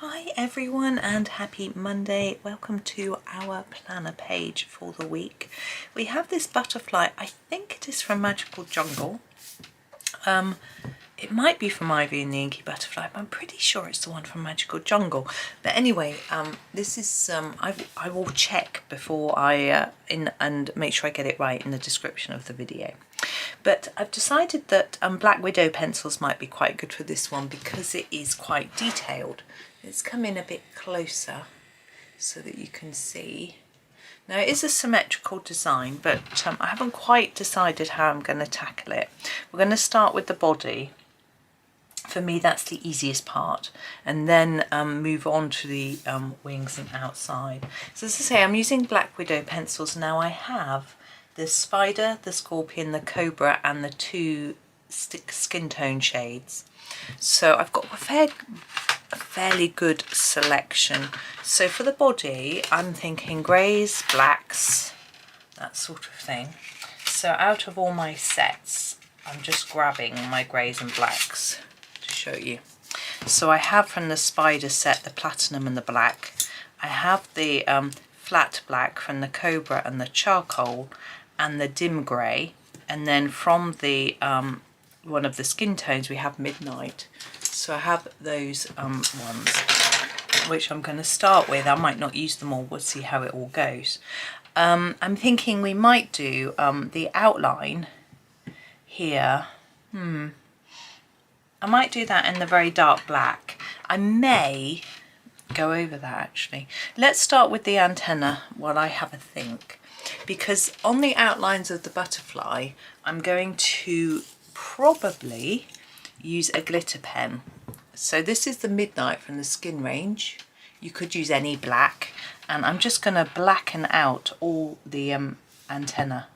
Hi everyone and happy Monday. Welcome to our planner page for the week. We have this butterfly. I think it is from Magical Jungle. It might be from Ivy and the Inky Butterfly, but I'm pretty sure it's the one from Magical Jungle. But anyway, this is, I will check before I, and make sure I get it right in the description of the video. But I've decided that Black Widow pencils might be quite good for this one because it is quite detailed. Let's come in a bit closer so that you can see. Now it is a symmetrical design, but I haven't quite decided how I'm going to tackle it. We're going to start with the body. For me that's the easiest part, and then move on to the wings and outside. So as I say, I'm using Black Widow pencils now. I have the Spider, the Scorpion, the Cobra and the two skin tone shades. So I've got a fairly good selection. So for the body I'm thinking greys, blacks, that sort of thing. So out of all my sets I'm just grabbing my greys and blacks to show you. So I have from the Spider set the platinum and the black. I have the flat black from the Cobra and the charcoal and the dim grey, and then from the one of the skin tones we have midnight. So I have those ones which I'm going to start with. I might not use them all, we'll see how it all goes. I'm thinking we might do the outline here. I might do that in the very dark black. I may go over that actually. Let's start with the antenna while I have a think, because on the outlines of the butterfly I'm going to probably use a glitter pen. So this is the Midnight from the Skin range. You could use any black, and I'm just going to blacken out all the antenna.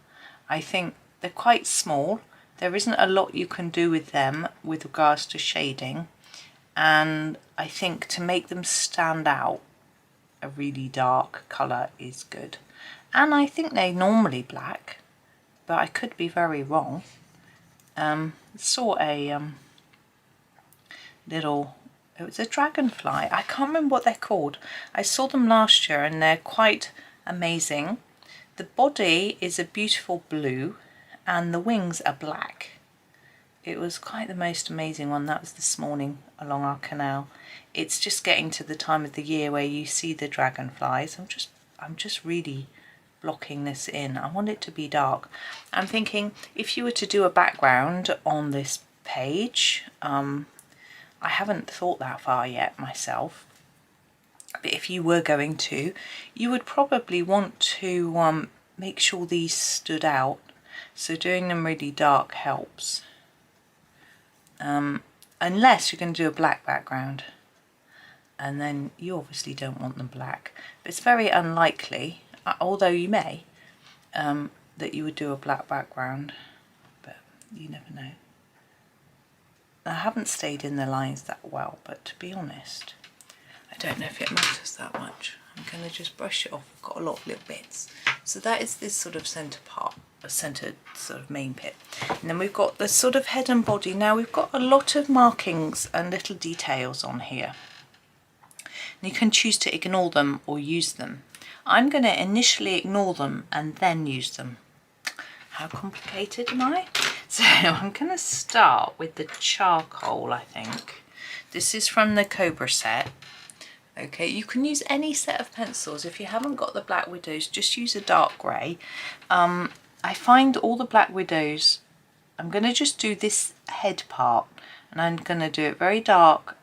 I think they're quite small. There isn't a lot you can do with them with regards to shading, and I think to make them stand out a really dark colour is good. And I think they're normally black, but I could be very wrong. Saw a little, it was a dragonfly. I can't remember what they're called. I saw them last year and they're quite amazing. The body is a beautiful blue and the wings are black. It was quite the most amazing one. That was this morning along our canal. It's just getting to the time of the year where you see the dragonflies. I'm just really blocking this in. I want it to be dark. I'm thinking if you were to do a background on this page, I haven't thought that far yet myself, but if you were going to, you would probably want to make sure these stood out, so doing them really dark helps, unless you're going to do a black background, and then you obviously don't want them black. But it's very unlikely, although you may, that you would do a black background, but you never know. I haven't stayed in the lines that well, but to be honest, I don't know if it matters that much. I'm going to just brush it off. I've got a lot of little bits. So that is this sort of centre part, a centre sort of main bit. And then we've got the sort of head and body. Now we've got a lot of markings and little details on here. And you can choose to ignore them or use them. I'm going to initially ignore them and then use them. How complicated am I? So I'm going to start with the charcoal, I think. This is from the Cobra set. Okay, you can use any set of pencils. If you haven't got the Black Widows, just use a dark grey. I find all the Black Widows, I'm going to just do this head part, and I'm going to do it very dark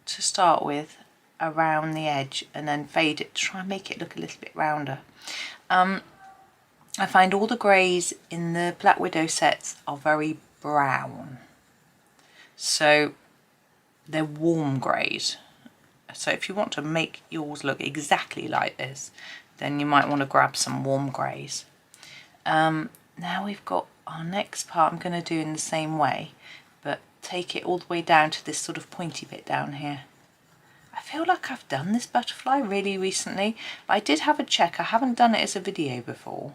to start with around the edge, and then fade it to try and make it look a little bit rounder. I find all the greys in the Black Widow sets are very brown, so they're warm greys. So if you want to make yours look exactly like this, then you might want to grab some warm greys. Now we've got our next part. I'm going to do in the same way, but take it all the way down to this sort of pointy bit down here. I feel like I've done this butterfly really recently, but I did have a check. I haven't done it as a video before.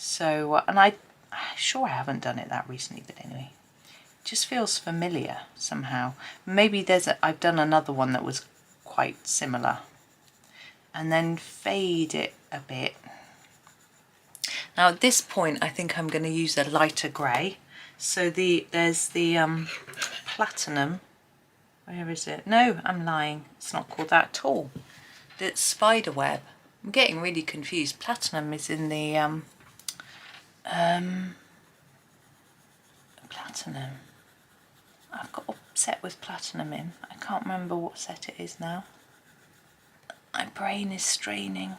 So, and I'm sure I haven't done it that recently, but anyway, it just feels familiar somehow. Maybe I've done another one that was quite similar, and then fade it a bit. Now at this point I think I'm going to use a lighter grey. So there's the platinum. Where is it? No, I'm lying. It's not called that at all. It's spiderweb. I'm getting really confused. Platinum is in the platinum. I've got a set with platinum in. I can't remember what set it is now. My brain is straining.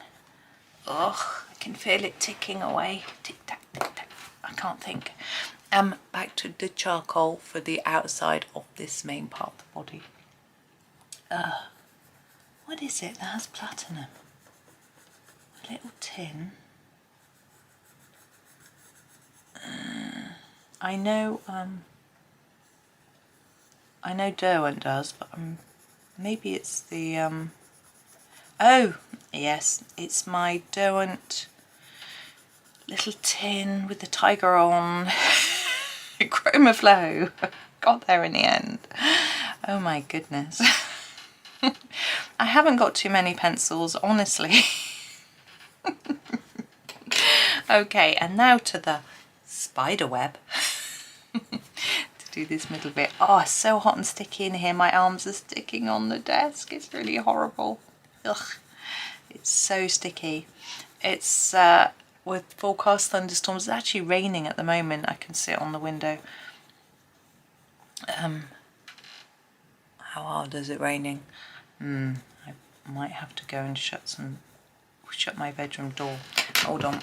Ugh, I can feel it ticking away. Tick tack, tick tack. I can't think. Back to the charcoal for the outside of this main part of the body. What is it that has platinum? A little tin. I know Derwent does, but maybe it's the oh yes, it's my Derwent little tin with the tiger on. Chroma flow. Got there in the end. Oh my goodness. I haven't got too many pencils, honestly. Okay, and now to the spider web. To do this middle bit. Oh, it's so hot and sticky in here. My arms are sticking on the desk. It's really horrible. Ugh. It's so sticky. It's with forecast thunderstorms. It's actually raining at the moment. I can see it on the window. How hard is it raining? I might have to go and shut my bedroom door. Hold on.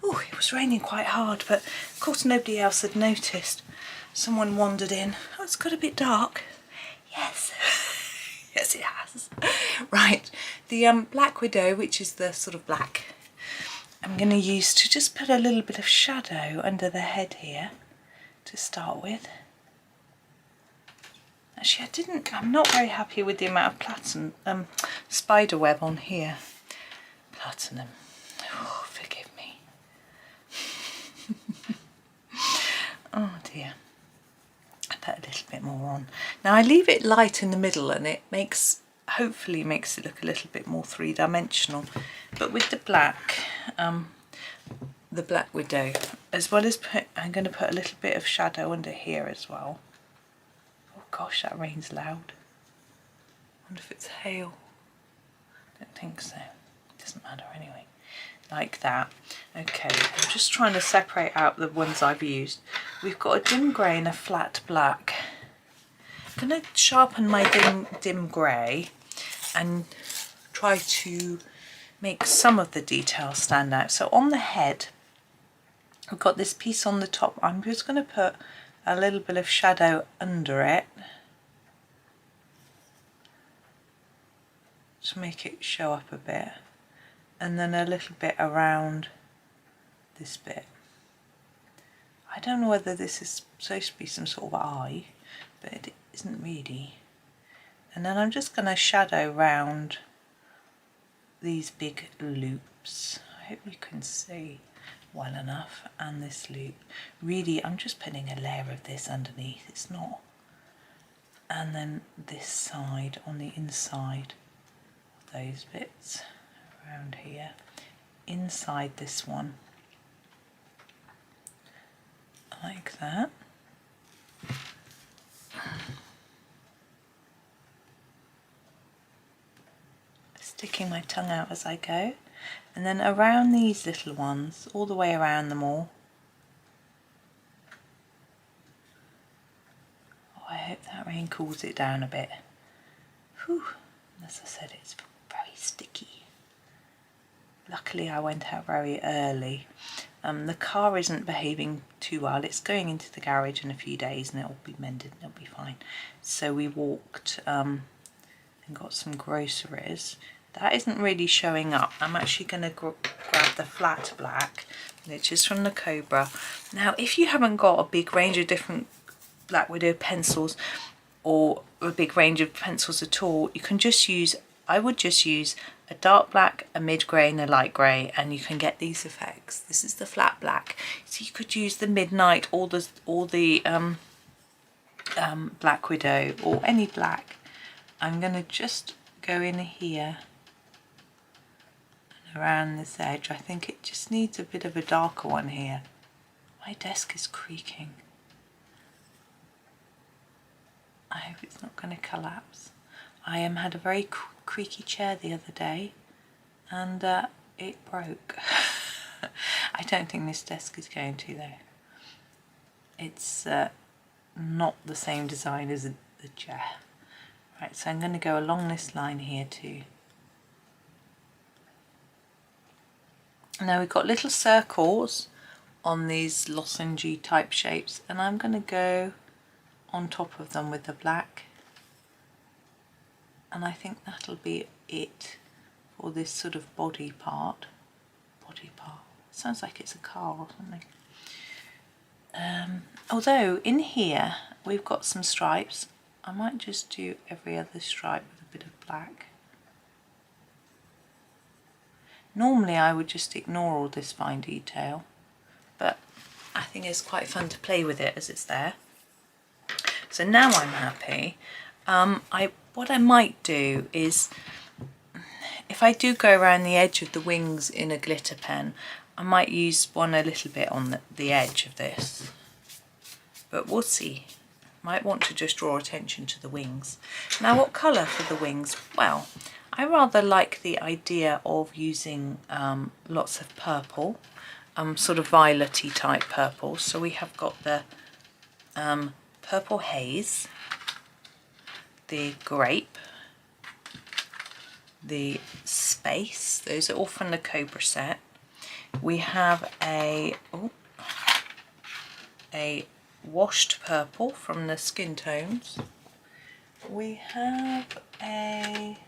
Oh, it was raining quite hard, but of course nobody else had noticed. Someone wandered in. Oh, it's got a bit dark. Yes. Yes, it has. Right, the Black Widow, which is the sort of black, I'm going to use to just put a little bit of shadow under the head here to start with. Actually, I'm not very happy with the amount of platinum, spider web on here. Platinum. Oh, forgive me. Oh dear. I put a little bit more on. Now I leave it light in the middle and it hopefully makes it look a little bit more three-dimensional. But with the Black Widow, as well as I'm going to put a little bit of shadow under here as well. Oh gosh, that rain's loud. I wonder if it's hail. I don't think so. It doesn't matter anyway. Like that. Okay, I'm just trying to separate out the ones I've used. We've got a dim grey and a flat black. I'm going to sharpen my dim grey and try to make some of the details stand out. So on the head, I've got this piece on the top. I'm just going to put a little bit of shadow under it to make it show up a bit, and then a little bit around this bit. I don't know whether this is supposed to be some sort of eye, but it isn't really. And then I'm just going to shadow round these big loops. I hope you can see well enough, and this loop. Really, I'm just putting a layer of this underneath. It's not. And then this side on the inside of those bits around here, inside this one, like that. Sticking my tongue out as I go, and then around these little ones, all the way around them all. Oh, I hope that rain cools it down a bit. Whew. As I said, it's very sticky. Luckily I went out very early. The car isn't behaving too well. It's going into the garage in a few days and it'll be mended and it'll be fine. So we walked and got some groceries. That isn't really showing up. I'm actually going to grab the flat black, which is from the Cobra. Now, if you haven't got a big range of different Black Widow pencils, or a big range of pencils at all, you can just use, I would just use a dark black, a mid grey and a light grey, and you can get these effects. This is the flat black. So you could use the Midnight or the Black Widow or any black. I'm going to just go in here and around this edge. I think it just needs a bit of a darker one here. My desk is creaking. I hope it's not going to collapse. I had a very creaky chair the other day and it broke. I don't think this desk is going to though. It's not the same design as the chair. Right, so I'm going to go along this line here too. Now we've got little circles on these lozenge type shapes, and I'm going to go on top of them with the black, and I think that'll be it for this sort of body part. Sounds like it's a car or something. Although in here we've got some stripes, I might just do every other stripe with a bit of black. Normally I would just ignore all this fine detail, but I think it's quite fun to play with it as it's there. So now I'm happy. What I might do is, if I do go around the edge of the wings in a glitter pen, I might use one a little bit on the edge of this, but we'll see. Might want to just draw attention to the wings. Now what colour for the wings? Well, I rather like the idea of using lots of purple, sort of violet-y type purple. So we have got the purple haze, the grape, the space, those are all from the Cobra set. We have a washed purple from the skin tones. We have a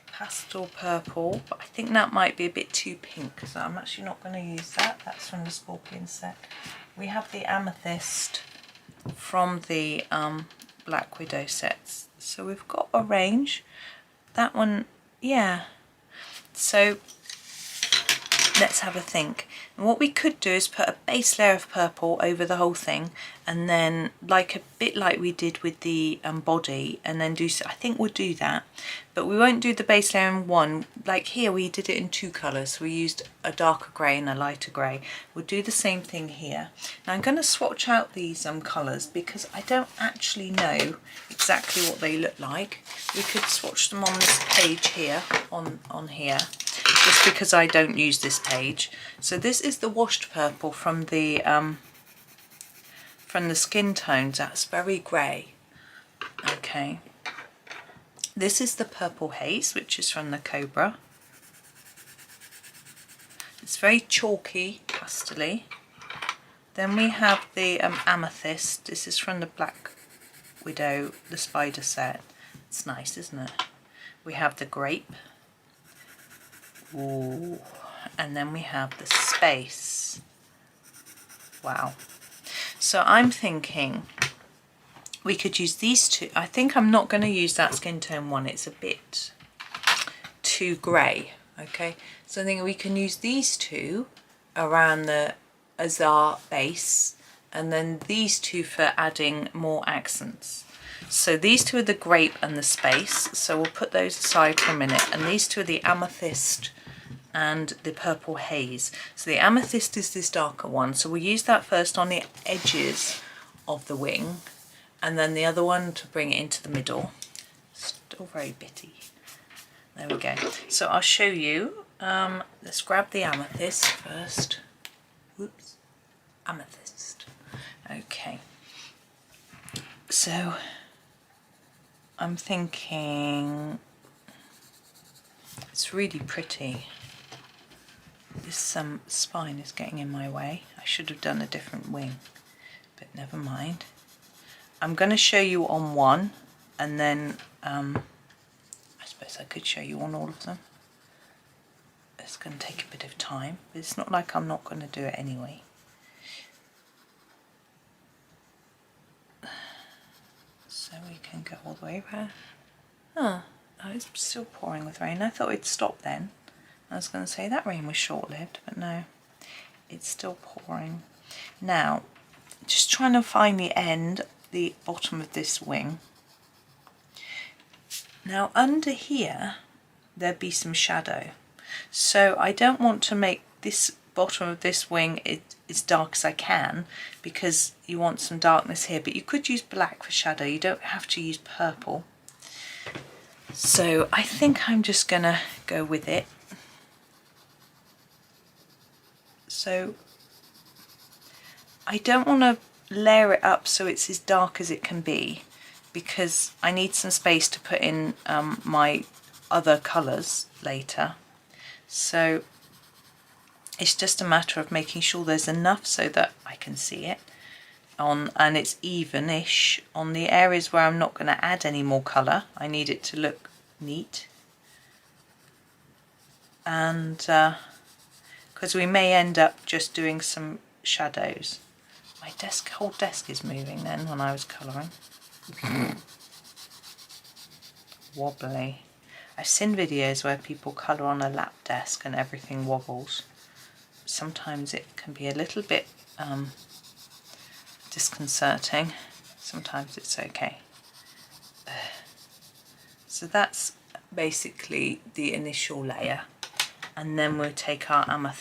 pastel purple, but I think that might be a bit too pink, so I'm actually not going to use that. That's from the Scorpion set. We have the amethyst from the Black Widow sets. So we've got a range. That one, yeah. So let's have a think. And what we could do is put a base layer of purple over the whole thing, and then like a bit like we did with the body, and then do so. I think we'll do that, but we won't do the base layer in one. Like here we did it in two colours. We used a darker grey and a lighter grey. We'll do the same thing here. Now I'm going to swatch out these colours because I don't actually know exactly what they look like. We could swatch them on this page here, on here, just because I don't use this page. So this is the washed purple from the skin tones. That's very grey. Okay. This is the purple haze, which is from the Cobra. It's very chalky, pastely. Then we have the amethyst. This is from the Black Widow, the spider set. It's nice, isn't it? We have the grape. Ooh. And then we have the space. Wow. So I'm thinking we could use these two. I think I'm not going to use that skin tone one. It's a bit too grey. Okay. So I think we can use these two around as our base, and then these two for adding more accents. So these two are the grape and the space. So we'll put those aside for a minute. And these two are the amethyst and the purple haze. So the amethyst is this darker one, so we'll use that first on the edges of the wing, and then the other one to bring it into the middle. Still very bitty. There we go. So I'll show you. Let's grab the amethyst first. Whoops. Amethyst. Okay. So I'm thinking it's really pretty. This spine is getting in my way. I should have done a different wing, but never mind. I'm going to show you on one, and then I suppose I could show you on all of them. It's going to take a bit of time, but it's not like I'm not going to do it anyway. So we can go all the way around. Oh, it's still pouring with rain. I thought it'd stop then. I was going to say that rain was short-lived, but no, it's still pouring. Now, just trying to find the end, the bottom of this wing. Now under here there'd be some shadow, so I don't want to make this bottom of this wing as dark as I can, because you want some darkness here, but you could use black for shadow, you don't have to use purple. So I think I'm just gonna go with it. So I don't want to layer it up so it's as dark as it can be, because I need some space to put in my other colours later. So it's just a matter of making sure there's enough so that I can see it on, and it's even-ish on the areas where I'm not going to add any more colour. I need it to look neat, and because we may end up just doing some shadows. My whole desk is moving then when I was colouring. Wobbly. I've seen videos where people colour on a lap desk and everything wobbles. Sometimes it can be a little bit disconcerting. Sometimes it's okay. So that's basically the initial layer, and then we'll take our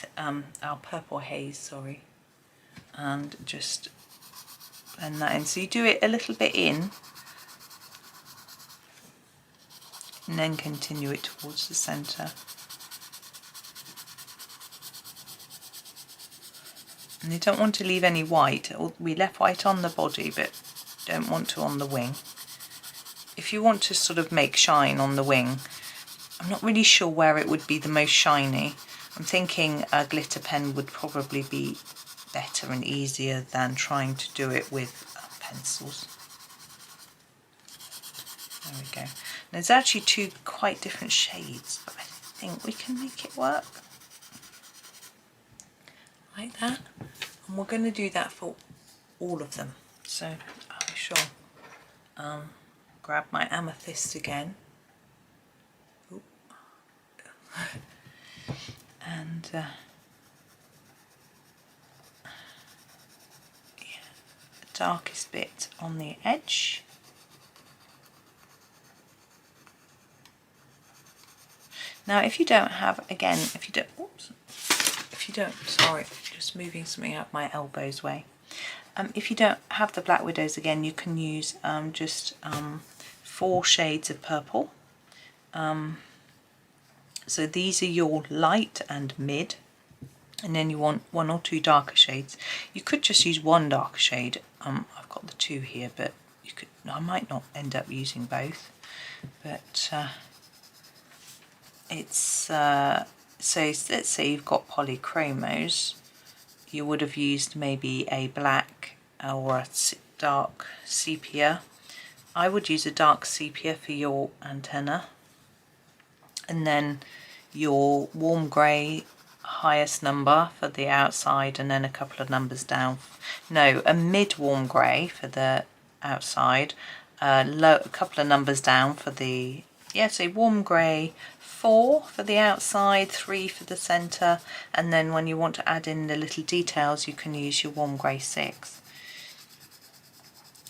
purple haze, sorry, and just blend that in. So you do it a little bit in, and then continue it towards the centre. And you don't want to leave any white. We left white on the body, but don't want to on the wing. If you want to sort of make shine on the wing, I'm not really sure where it would be the most shiny. I'm thinking a glitter pen would probably be better and easier than trying to do it with pencils. There we go. There's actually two quite different shades, but I think we can make it work. Like that. And we're going to do that for all of them. So I shall grab my amethyst again. Ooh. And yeah, the darkest bit on the edge. Now if you don't have, again, if you don't, sorry, just moving something out my elbow's way. If you don't have the Black Widows, again, you can use just 4 shades of purple. So these are your light and mid, and then you want 1 or 2 darker shades. You could just use 1 darker shade. I've got the 2 here, but you could. I might not end up using both, but it's so let's say you've got polychromos. You would have used maybe a black or a dark sepia. I would use a dark sepia for your antenna, and then your warm grey highest number for the outside, and then a couple of numbers down. No, a mid warm grey for the outside, a couple of numbers down for the, yeah, so warm grey 4 for the outside, 3 for the centre, and then when you want to add in the little details you can use your warm grey 6.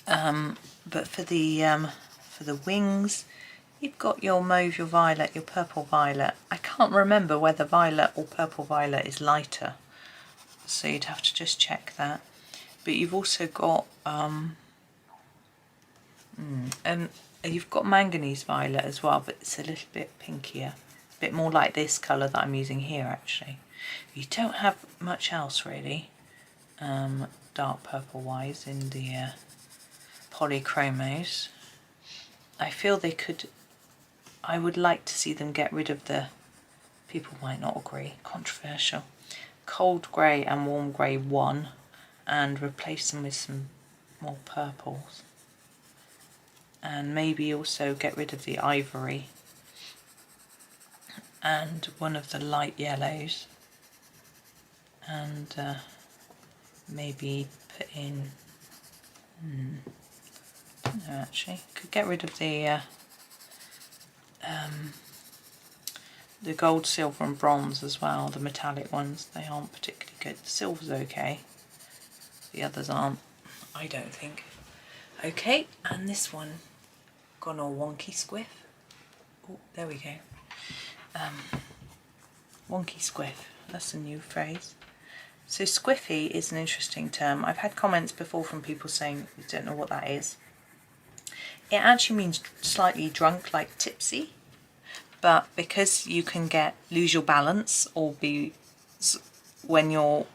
But for the wings, you've got your mauve, your violet, your purple violet. I can't remember whether violet or purple violet is lighter, so you'd have to just check that. But you've also got you've got manganese violet as well, but it's a little bit pinkier, a bit more like this colour that I'm using here actually. You don't have much else really, dark purple wise in the polychromos. I feel they could, I would like to see them get rid of the, people might not agree, controversial, cold grey and warm grey 1, and replace them with some more purples. And maybe also get rid of the ivory and one of the light yellows, and maybe put in, no, actually could get rid of the gold, silver and bronze as well, the metallic ones. They aren't particularly good. The silver's okay, the others aren't, I don't think. Okay, and this one gone all wonky squiff. Oh, there we go. Wonky squiff, that's a new phrase. So squiffy is an interesting term. I've had comments before from people saying you don't know what that is. It actually means slightly drunk, like tipsy, but because you can lose your balance or be when you're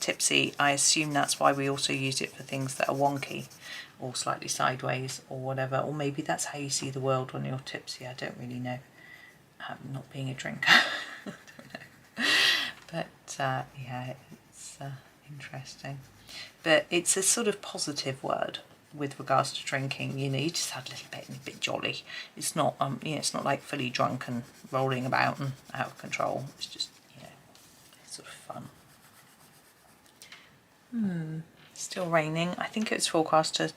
tipsy, I assume that's why we also use it for things that are wonky or slightly sideways or whatever, or maybe that's how you see the world when you're tipsy. I don't really know, not being a drinker. I don't know. But yeah, it's interesting, but it's a sort of positive word with regards to drinking. You know, you just had a little bit and a bit jolly. It's not you know, it's not like fully drunk and rolling about and out of control. It's just, you know, it's sort of fun. Still raining. I think it's forecast to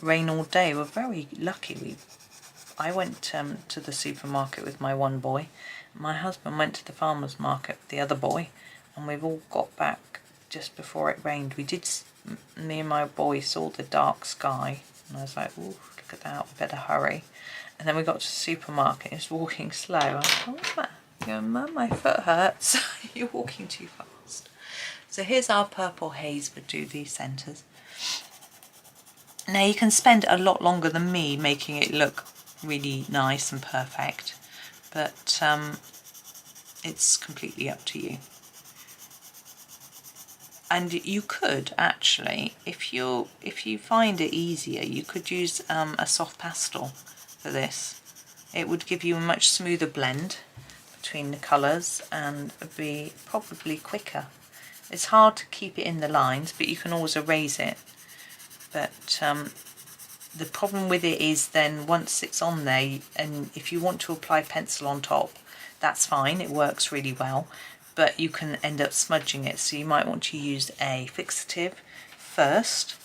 rain all day. We're very lucky. I went to the supermarket with my one boy. My husband went to the farmer's market with the other boy, and we've all got back just before it rained. Me and my boy saw the dark sky, and I was like, "Ooh, look at that! We better hurry." And then we got to the supermarket. It's walking slow. I was like, "What's that?" I go, "Mum, my foot hurts." You're walking too fast. So here's our purple haze for Doobie Centres. Now you can spend a lot longer than me making it look really nice and perfect, but it's completely up to you. And you could actually, if you find it easier, you could use a soft pastel for this. It would give you a much smoother blend between the colours and be probably quicker. It's hard to keep it in the lines, but you can always erase it. But the problem with it is then once it's on there, and if you want to apply pencil on top, that's fine, it works really well, but you can end up smudging it. So you might want to use a fixative first,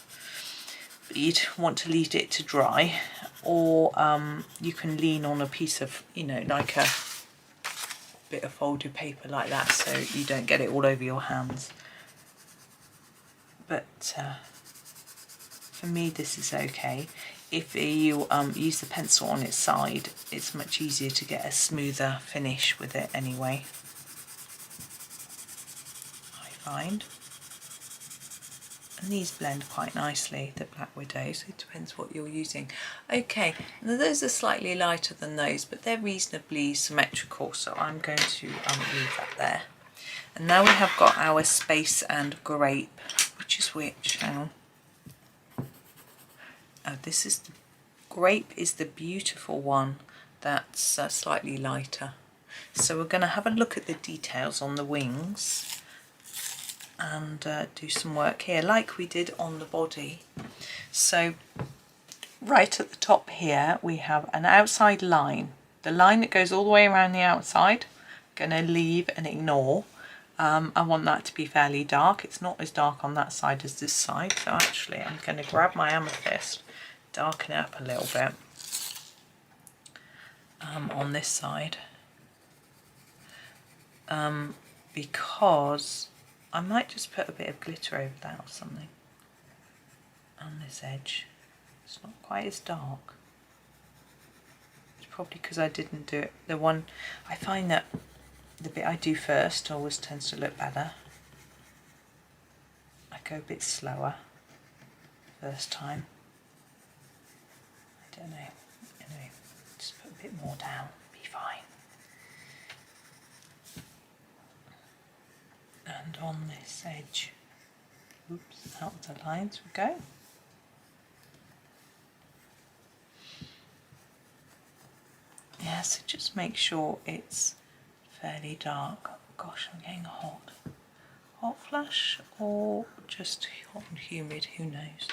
but you'd want to leave it to dry, or you can lean on a piece of, you know, like a bit of folded paper like that, so you don't get it all over your hands. But for me this is okay. If you use the pencil on its side, it's much easier to get a smoother finish with it anyway, I find. And these blend quite nicely, the Black Widows. It depends what you're using. Okay, now those are slightly lighter than those, but they're reasonably symmetrical, so I'm going to leave that there. And now we have got our Space and Grape. Which is which? Hang on. Oh, this is Grape is the beautiful one that's slightly lighter. So we're going to have a look at the details on the wings and do some work here like we did on the body. So right at the top here we have an outside line. The line that goes all the way around the outside, I'm going to leave and ignore. I want that to be fairly dark. It's not as dark on that side as this side, so actually I'm going to grab my amethyst, darken it up a little bit on this side, because I might just put a bit of glitter over that or something on this edge. It's not quite as dark. It's probably because I didn't do it. The one, I find that the bit I do first always tends to look better. I go a bit slower first time. I don't know. Anyway, just put a bit more down, be fine. And on this edge, oops, out of the lines we go. Yeah, so just make sure it's fairly dark. Gosh, I'm getting hot. Hot flash or just hot and humid, who knows.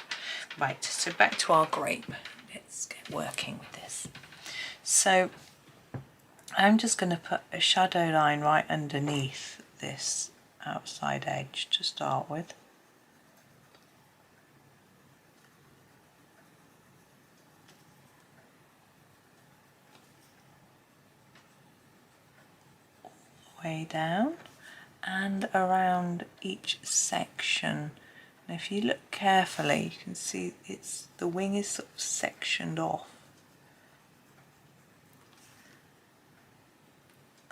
Right, so back to our grape. Let's get working with this. So I'm just going to put a shadow line right underneath this outside edge to start with. All the way down and around each section. And if you look carefully, you can see the wing is sort of sectioned off.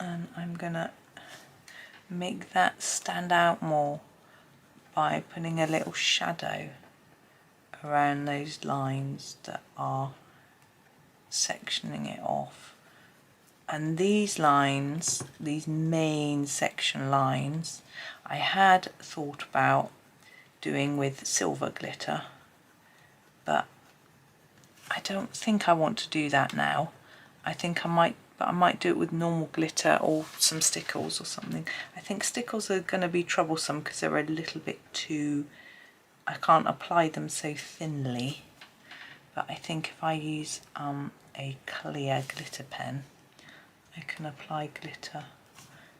And I'm gonna make that stand out more by putting a little shadow around those lines that are sectioning it off. And these lines, these main section lines, I had thought about doing with silver glitter, but I don't think I want to do that now. I think I might do it with normal glitter or some stickles or something. I think stickles are going to be troublesome because they're a little bit too, I can't apply them so thinly. But I think if I use a clear glitter pen, I can apply glitter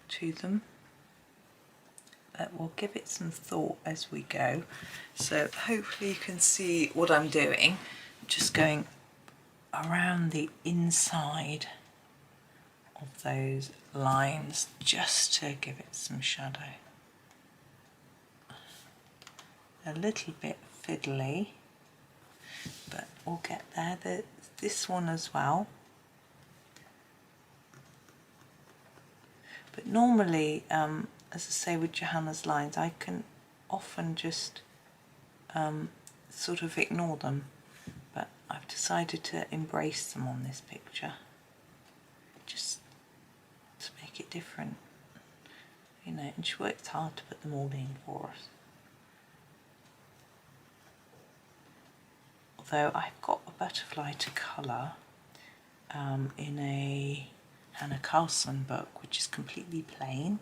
to them. That will give it some thought as we go. So hopefully you can see what I'm doing. Just going around the inside of those lines just to give it some shadow. A little bit fiddly, but we'll get there. This one as well. But normally, as I say with Johanna's lines, I can often just sort of ignore them, but I've decided to embrace them on this picture, just to make it different, you know, and she worked hard to put them all in for us. Although I've got a butterfly to colour in a Hannah Carlson book, which is completely plain.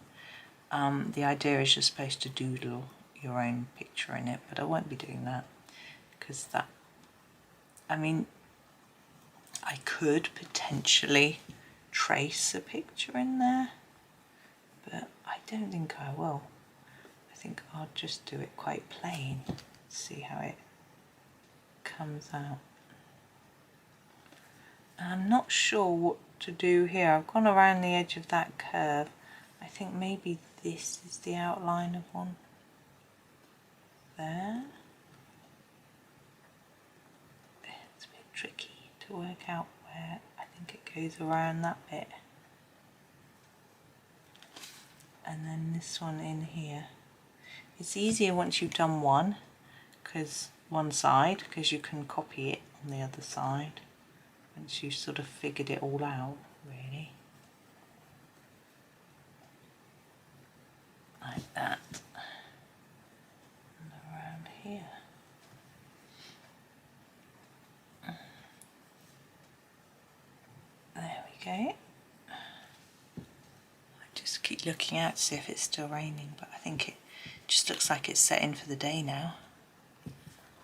The idea is you're supposed to doodle your own picture in it, but I won't be doing that because that, I mean, I could potentially trace a picture in there, but I don't think I will. I think I'll just do it quite plain, see how it comes out. I'm not sure what to do here. I've gone around the edge of that curve. I think maybe this is the outline of one there. It's a bit tricky to work out where. I think it goes around that bit. And then this one in here. It's easier once you've done one side, because you can copy it on the other side once you've sort of figured it all out, really. Like that. And around here. There we go. I just keep looking out to see if it's still raining, but I think it just looks like it's set in for the day now.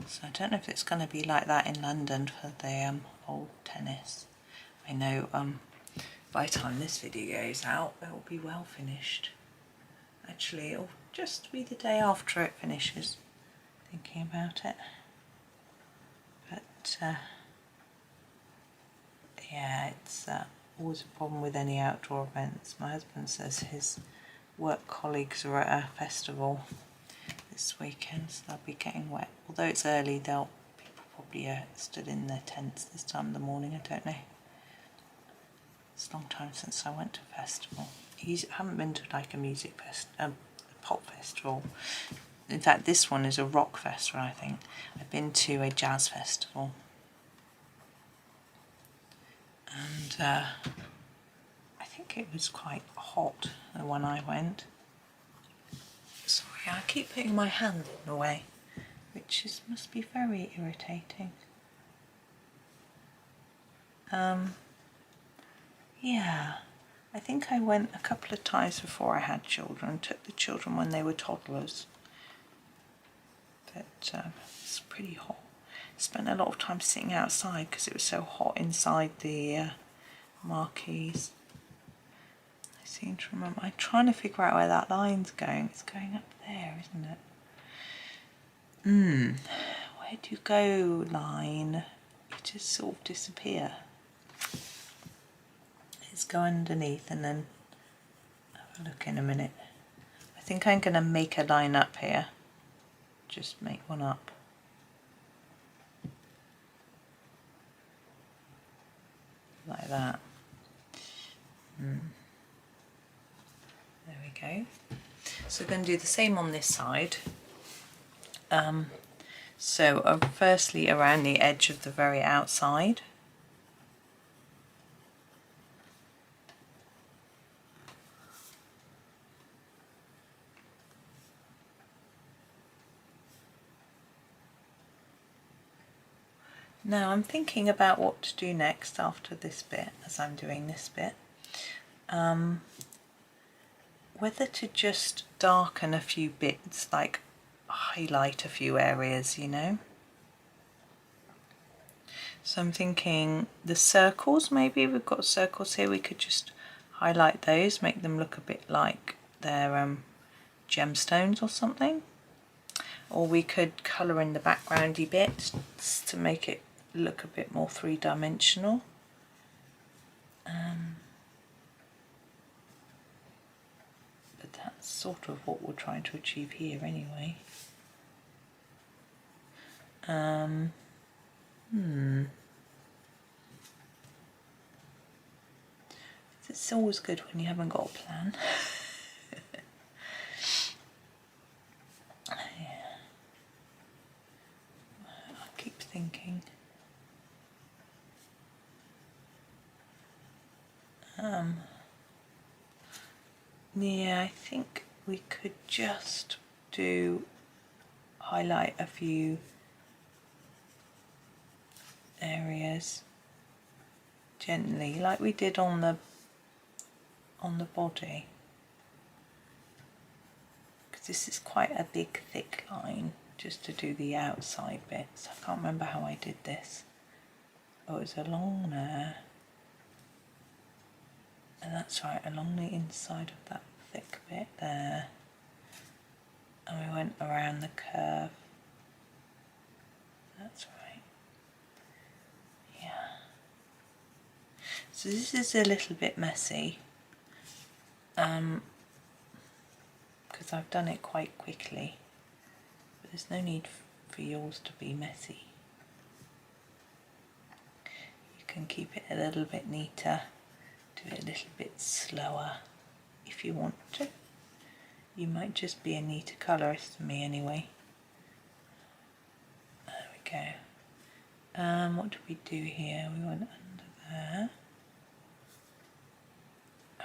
So I don't know if it's going to be like that in London for the old tennis. I know by the time this video goes out, it will be well finished. Actually, it'll just be the day after it finishes, thinking about it. But yeah, it's always a problem with any outdoor events. My husband says his work colleagues are at a festival this weekend, so they'll be getting wet. Although it's early, people probably stood in their tents this time of the morning, I don't know. It's a long time since I went to a festival. I haven't been to like a pop festival. In fact, this one is a rock festival, I think. I've been to a jazz festival. And I think it was quite hot when I went. Sorry, I keep putting my hand in the way, which must be very irritating. Yeah, I think I went a couple of times before I had children, took the children when they were toddlers. But it's pretty hot. Spent a lot of time sitting outside because it was so hot inside the marquees. I seem to remember. I'm trying to figure out where that line's going. It's going up there, isn't it? Where do you go, line? You just sort of disappear. Let's go underneath and then have a look in a minute. I think I'm going to make a line up here. Just make one up. Like that. go. So we're going to do the same on this side. So firstly around the edge of the very outside. Now I'm thinking about what to do next after this bit, as I'm doing this bit. Whether to just darken a few bits, like highlight a few areas, you know. So I'm thinking the circles, maybe we've got circles here, we could just highlight those, make them look a bit like they're gemstones or something. Or we could colour in the backgroundy bits to make it look a bit more three-dimensional. But that's sort of what we're trying to achieve here anyway. It's always good when you haven't got a plan. Yeah. I keep thinking. Yeah, I think we could just highlight a few areas gently, like we did on the body, because this is quite a big thick line just to do the outside bits. I can't remember how I did this. Oh, it was along there, and that's right, along the inside of that thick bit there, and we went around the curve. That's right. Yeah. So this is a little bit messy, because I've done it quite quickly, but there's no need for yours to be messy. You can keep it a little bit neater, do it a little bit slower if you want to. You might just be a neater colourist than me anyway. There we go. What did we do here? We went under there.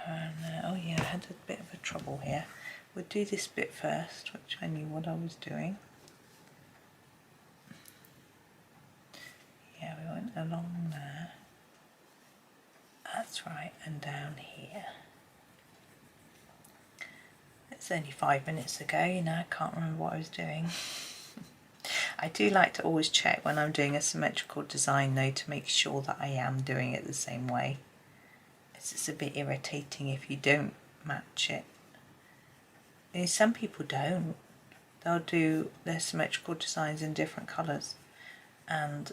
And oh yeah, I had a bit of a trouble here. We'll do this bit first, which I knew what I was doing. Yeah, we went along there. That's right, and down here. It's only 5 minutes ago, you know, I can't remember what I was doing. I do like to always check when I'm doing a symmetrical design though, to make sure that I am doing it the same way. It's a bit irritating if you don't match it. You know, some people don't. They'll do their symmetrical designs in different colours, and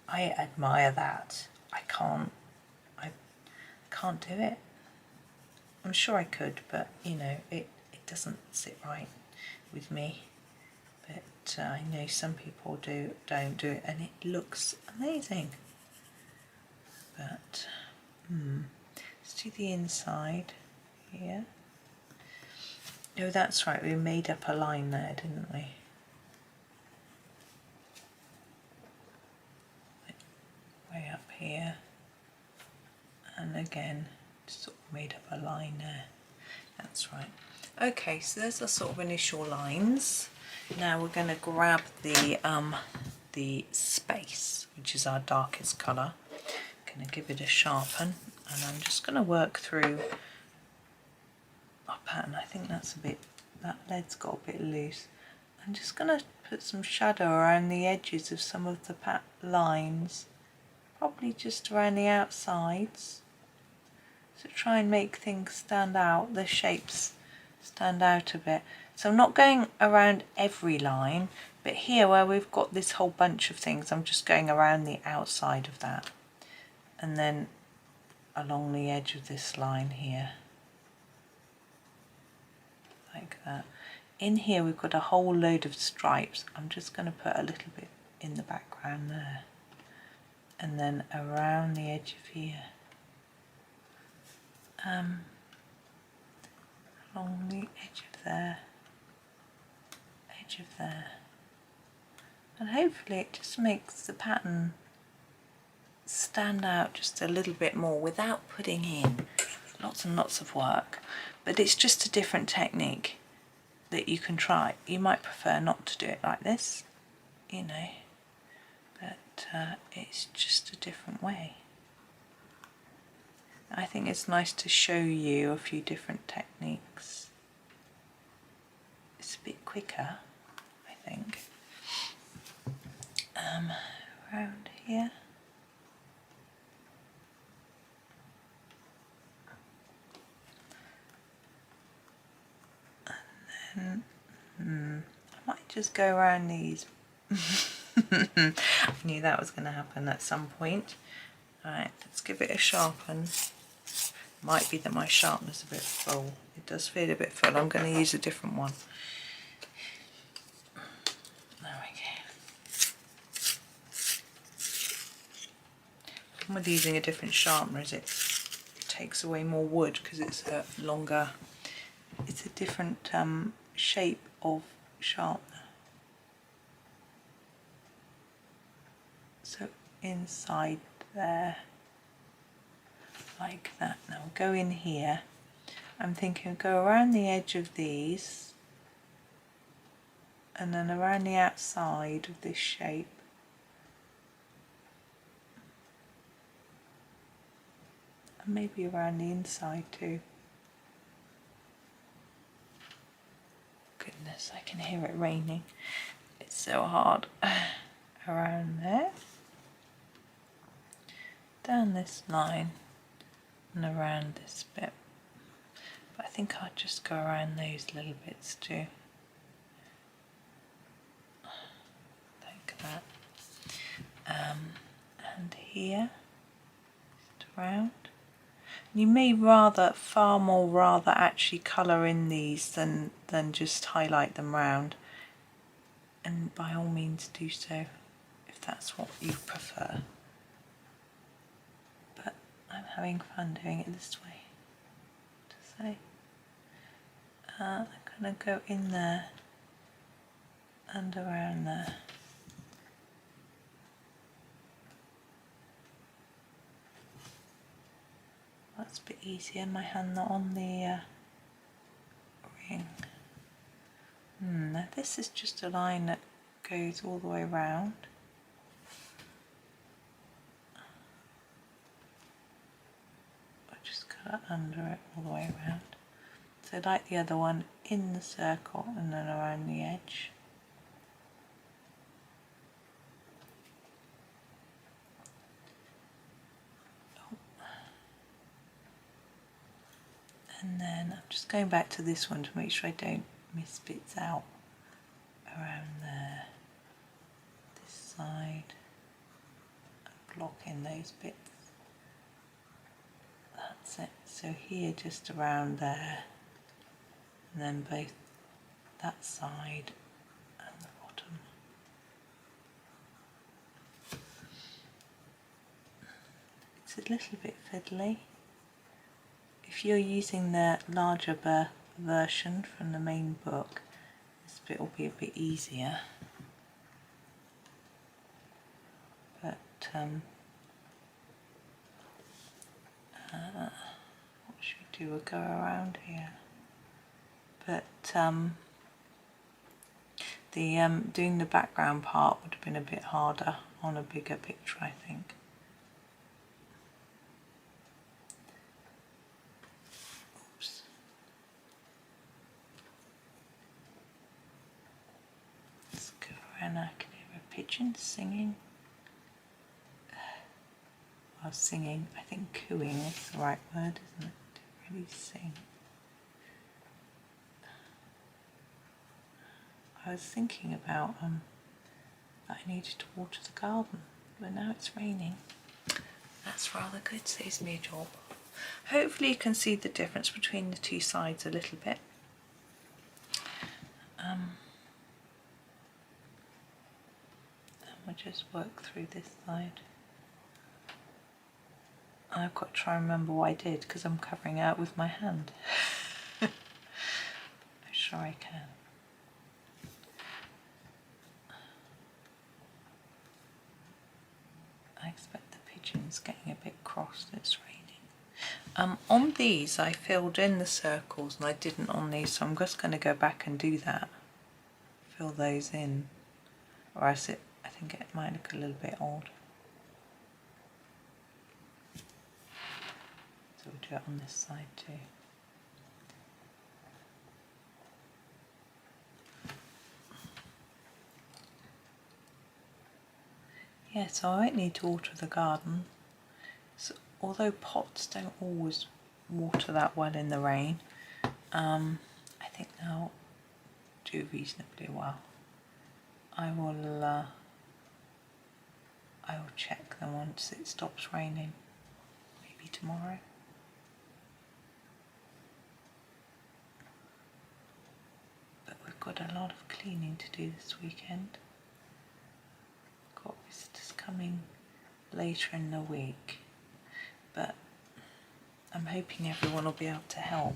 I admire that. I can't do it. I'm sure I could, but you know, it doesn't sit right with me. But I know some people don't do it, and it looks amazing. But let's do the inside here. Oh, that's right, we made up a line there, didn't we? Way up here, and again sort of made up a line there. That's right. Okay, so there's our sort of initial lines. Now we're going to grab the space, which is our darkest colour. Going to give it a sharpen, and I'm just going to work through our pattern. I think that's that lead's got a bit loose. I'm just going to put some shadow around the edges of some of the lines, probably just around the outsides, to try and make things stand out, the shapes stand out a bit. So I'm not going around every line, but here where we've got this whole bunch of things, I'm just going around the outside of that, and then along the edge of this line here, like that. In here we've got a whole load of stripes. I'm just going to put a little bit in the background there, and then around the edge of here. along the edge of there, edge of there, and hopefully it just makes the pattern stand out just a little bit more without putting in lots and lots of work. But it's just a different technique that you can try. You might prefer not to do it like this, you know, but it's just a different way. I think it's nice to show you a few different techniques. It's a bit quicker, I think. Around here. And then I might just go around these. I knew that was going to happen at some point. Alright, let's give it a sharpen. Might be that my sharpener's a bit full. It does feel a bit full. I'm going to use a different one. There we go. The problem with using a different sharpener is it takes away more wood because it's a longer, it's a different shape of sharpener. So inside there, like that. Now we'll go in here. I'm thinking go around the edge of these and then around the outside of this shape. And maybe around the inside too. Goodness, I can hear it raining. It's so hard. Around there. Down this line. And around this bit, but I think I'll just go around those little bits too, like that, and here, just around. You may far more rather actually colour in these than just highlight them round, and by all means do so if that's what you prefer. I'm having fun doing it this way, to say. I'm going to go in there and around there. That's a bit easier, my hand not on the ring. Now this is just a line that goes all the way around. Under it all the way around. So like the other one, in the circle and then around the edge. Oh. And then I'm just going back to this one to make sure I don't miss bits out. Around there, this side, and block in those bits. That's it. So here, just around there, and then both that side and the bottom. It's a little bit fiddly. If you're using the larger version from the main book, this bit will be a bit easier. But what should we do? We'll go around here. But doing the background part would have been a bit harder on a bigger picture, I think. Oops. Let's go around. I can hear a pigeon singing. Well, singing, I think cooing is the right word, isn't it? To really sing. I was thinking about that I needed to water the garden, but now it's raining. That's rather good, saves me a job. Hopefully you can see the difference between the two sides a little bit. And we'll just work through this side. I've got to try and remember what I did because I'm covering out with my hand. sure I can. I expect the pigeon's getting a bit cross that it's raining. On these I filled in the circles and I didn't on these, so I'm just going to go back and do that. Fill those in, or else I think it might look a little bit odd. So we'll do it on this side too. Yeah, so I won't need to water the garden. So, although pots don't always water that well in the rain, I think they'll do reasonably well. I will check them once it stops raining, maybe tomorrow. But we've got a lot of cleaning to do this weekend. Got visitors coming later in the week, but I'm hoping everyone will be able to help.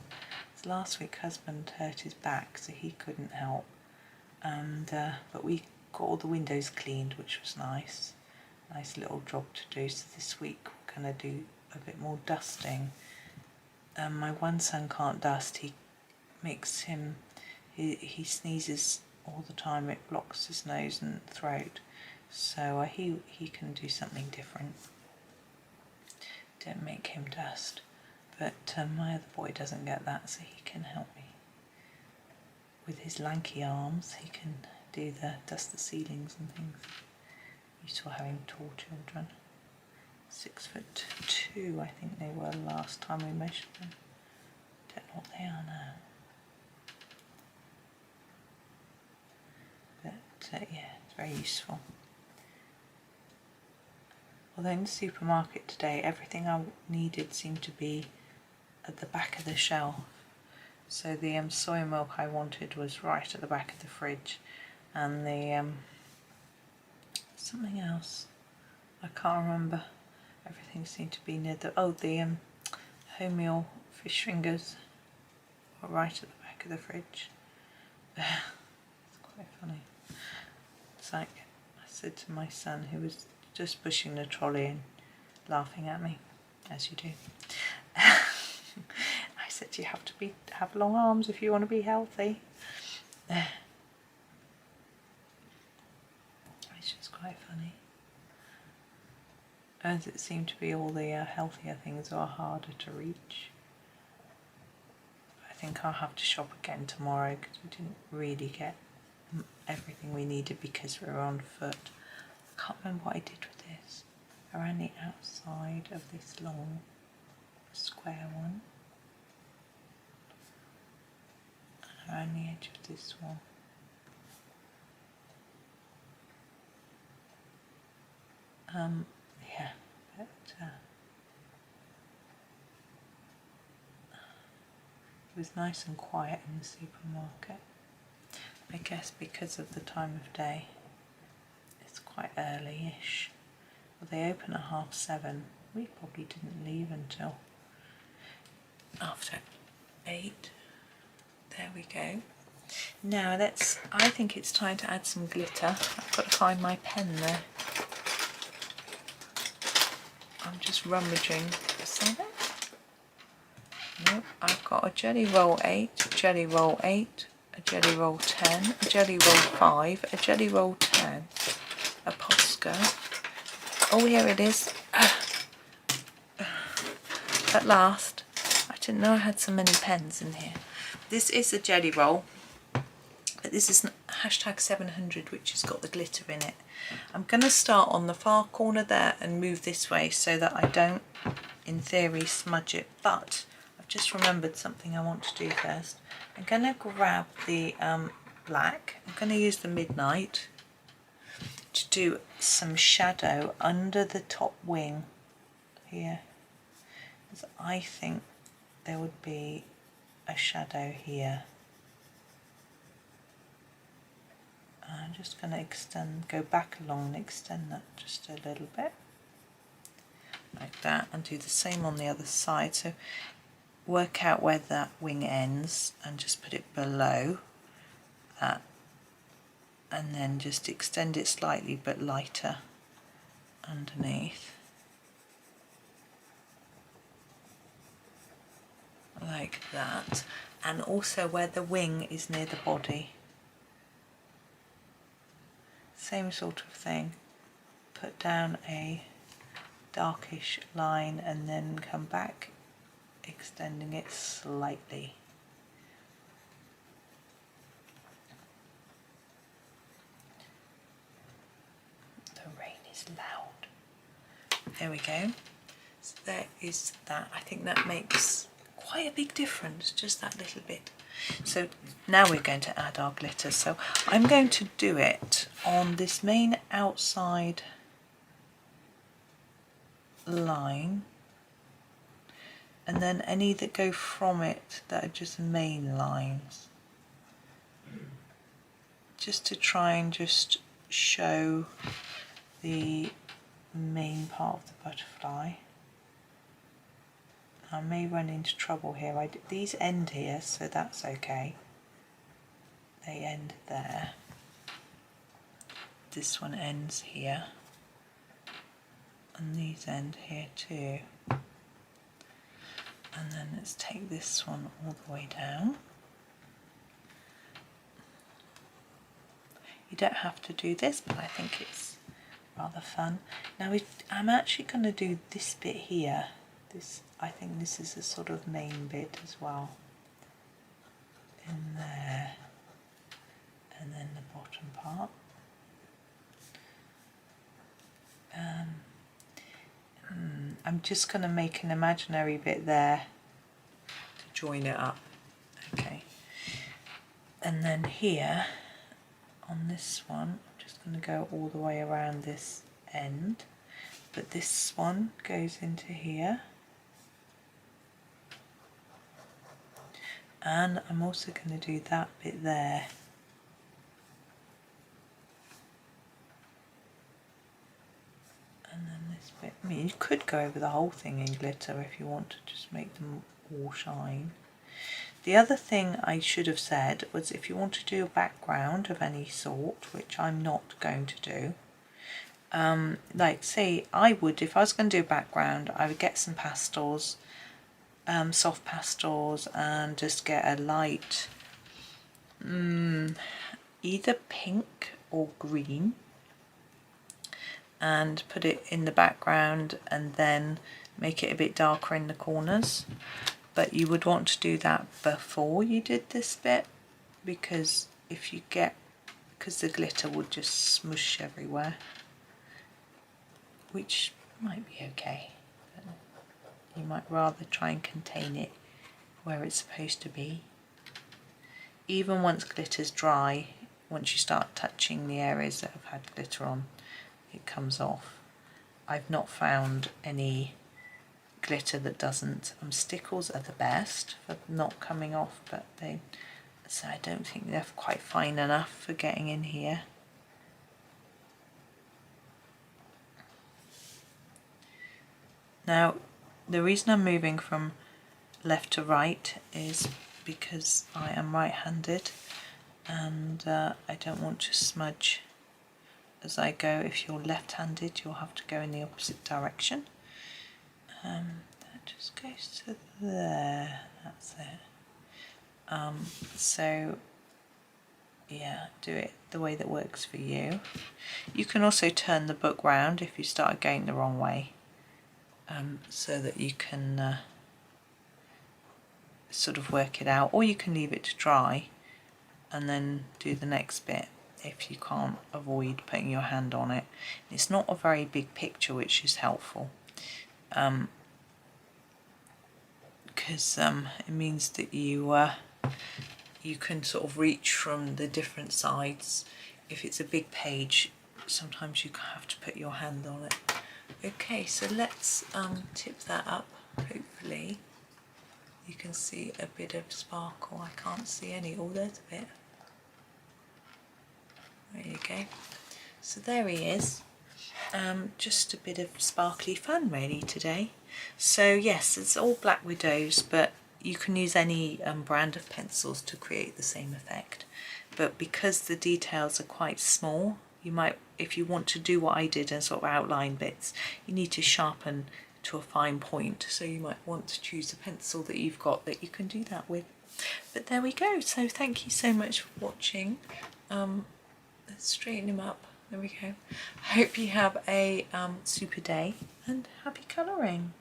So last week husband hurt his back, so he couldn't help, and but we got all the windows cleaned, which was nice little job to do. So this week we're going to do a bit more dusting. My one son can't dust. He sneezes all the time. It blocks his nose and throat. So he can do something different. Don't make him dust. But my other boy doesn't get that, so he can help me. With his lanky arms, he can dust the ceilings and things. Used to having tall children. 6'2", I think they were last time we measured them. Don't know what they are now. But yeah, it's very useful. Although in the supermarket today, everything I needed seemed to be at the back of the shelf. So the soy milk I wanted was right at the back of the fridge, and the something else I can't remember. Everything seemed to be near the wholemeal fish fingers were right at the back of the fridge. It's quite funny. It's like I said to my son, who was just pushing the trolley and laughing at me, as you do. I said, you have to have long arms if you want to be healthy. It's just quite funny. As it seemed to be all the healthier things are harder to reach. I think I'll have to shop again tomorrow because we didn't really get everything we needed because we were on foot. I can't remember what I did with this. I ran the outside of this long square one. And around the edge of this one. Yeah, but it was nice and quiet in the supermarket. I guess because of the time of day. It's quite early-ish. Well, they open at 7:30. We probably didn't leave until after 8. There we go. Now I think it's time to add some glitter. I've got to find my pen there. I'm just rummaging. Is that it? Nope. I've got a Gellyroll 8, a Gellyroll 8, a Gellyroll 10, a Gellyroll 5, a Gellyroll 10, a Posca. Oh, here it is. At last. I didn't know I had so many pens in here. This is a Gellyroll, but this is #700, which has got the glitter in it. I'm going to start on the far corner there and move this way so that I don't, in theory, smudge it. But I've just remembered something I want to do first. I'm going to grab the black. I'm going to use the Midnight to do some shadow under the top wing here. Because I think there would be a shadow here. I'm just going to go back along and extend that just a little bit. Like that, and do the same on the other side. So work out where that wing ends and just put it below that, and then just extend it slightly but lighter underneath, like that. And also where the wing is near the body, same sort of thing, put down a darkish line and then come back, extending it slightly. The rain is loud. There we go. So there is that. I think that makes quite a big difference, just that little bit. So now we're going to add our glitter. So I'm going to do it on this main outside line, and then any that go from it that are just main lines, just to try and just show the main part of the butterfly. I may run into trouble here. These end here, so that's okay. They end there. This one ends here. And these end here too. And then let's take this one all the way down. You don't have to do this, but I think it's rather fun. Now I'm actually going to do this bit here. I think this is a sort of main bit as well. In there. And then the bottom part. I'm just going to make an imaginary bit there to join it up. Okay. And then here, on this one, I'm just going to go all the way around this end. But this one goes into here. And I'm also going to do that bit there. And then this bit. I mean, you could go over the whole thing in glitter if you want to just make them all shine. The other thing I should have said was if you want to do a background of any sort, which I'm not going to do, like say I would, if I was going to do a background, I would get some pastels, soft pastels, and just get a light either pink or green, and put it in the background and then make it a bit darker in the corners. But you would want to do that before you did this bit, because because the glitter would just smush everywhere, which might be okay. You might rather try and contain it where it's supposed to be. Even once glitter's dry, once you start touching the areas that have had glitter on, it comes off. I've not found any glitter that doesn't. Stickles are the best for not coming off, but so I don't think they're quite fine enough for getting in here. Now, the reason I'm moving from left to right is because I am right-handed, and I don't want to smudge as I go. If you're left-handed, you'll have to go in the opposite direction. That just goes to there, that's it. So yeah, do it the way that works for you. You can also turn the book round if you start going the wrong way, so that you can sort of work it out, or you can leave it to dry and then do the next bit if you can't avoid putting your hand on it. It's not a very big picture, which is helpful, because it means that you can sort of reach from the different sides. If it's a big page, sometimes you have to put your hand on it. Okay, so let's tip that up. Hopefully you can see a bit of sparkle. I can't see any. Oh, there's a bit. There you go. So there he is. Just a bit of sparkly fun really today. So yes, it's all Black Widows, but you can use any brand of pencils to create the same effect. but because the details are quite small, you might, if you want to do what I did and sort of outline bits, you need to sharpen to a fine point. So you might want to choose a pencil that you've got that you can do that with. But there we go. So thank you so much for watching. Let's straighten him up. There we go. I hope you have a super day and happy colouring.